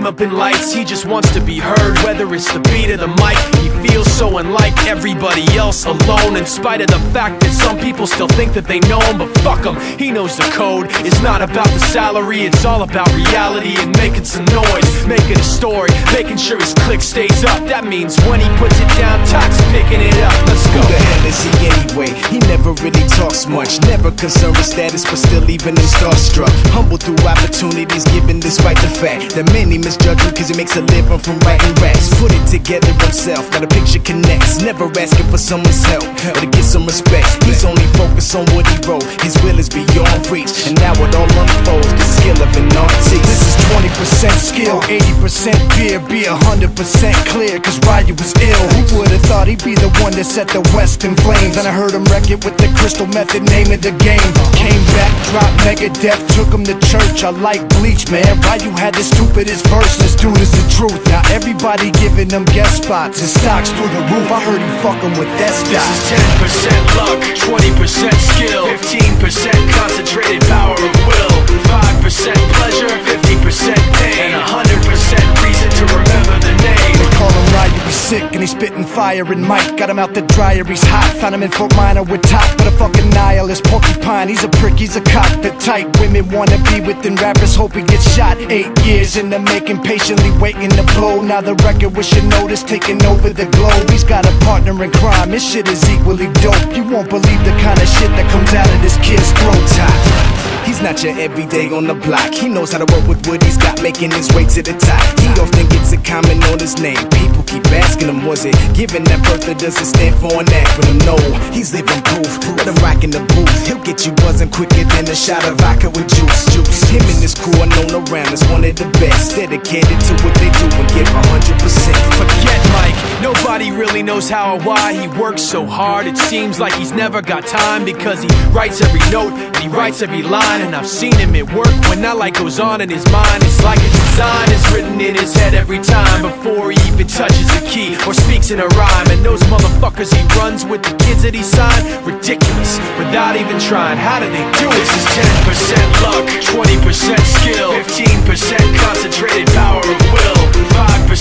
dim up in lights, he just wants to be heard. Whether it's the beat or the mic, he feels so unlike everybody else, alone. In spite of the fact that some people still think that they know him, but fuck him, he knows the code. It's not about the salary, it's all about reality and making some noise, making a story, making sure his click stays up. That means when he puts it down, Tox picking it up. Let's go. Who the hell is he anyway? He never really talks much, never concerned with status, but still leaving him starstruck. Humble through opportunities, given despite the fact that many misjudge him cause he makes a living from writing raps. Put it together himself, got a picture connects, never asking for someone's help or to get some respect. He's only focused on what he wrote, his will is beyond reach, and now it all unfolds, the skill of an artist. This is 20% skill, 80% beer, be 100% clear, cause Ryu was ill. Who would've thought he'd be the one that set the West in flames? And I heard him wreck it with the Crystal Method, name of the game. Came back, dropped Megadeth, took him to church. I like Bleach, man. Ryu had the stupidest verse, this dude is the truth. Now everybody giving them guest spots and stocks through the roof. I heard he fucking with that stock. This is 10% luck, 20% skill, 15% concentrated power of will, 5% pleasure, 50% pain, and 100% reason to remember the name. They call him Ryu, he's sick and he's spitting fire. And Mike got him out the dryer, he's hot. Found him in Fort Minor with top, but a fucking nihilist porcupine. He's a prick, he's a cock. The type women wanna be within rappers, hope he gets shot. 8 years in the making, patiently waiting to blow. Now the record with your notice taking over the globe. He's got a partner in crime, his shit is equally dope. You won't believe the kind of shit that comes out of this kid's throat. He's not your everyday on the block. He knows how to work with what he's got, making his way to the top. He often gets a comment on his name. People keep asking him, was it given that birth or does it stand for an acronym? No, he's living proof. Let him rock in the booth. He'll get you buzzing quicker than a shot of vodka with juice. Him and his crew are known around as one of the best, dedicated to what they do and give 100%. Forget Mike, nobody really knows how or why he works so hard. It seems like he's never got time because he writes every note and he writes every line. And I've seen him at work when that light goes on in his mind. It's like a design is written in his head every time before he even touches a key or speaks in a rhyme. And those motherfuckers he runs with, the kids that he signed, ridiculous, without even trying. How do they do it? This is 10% luck, 20% skill, 15% concentrated power of will, 5%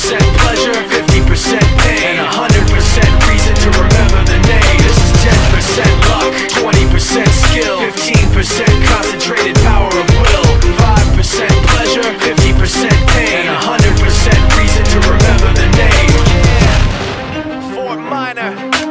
pleasure, 50% pain, and 100% reason to remember the name. This is 10% luck, 20% skill, 15% concentrated power of will, 5% pleasure, 50% pain, and 100% reason to remember the name. Fort Minor.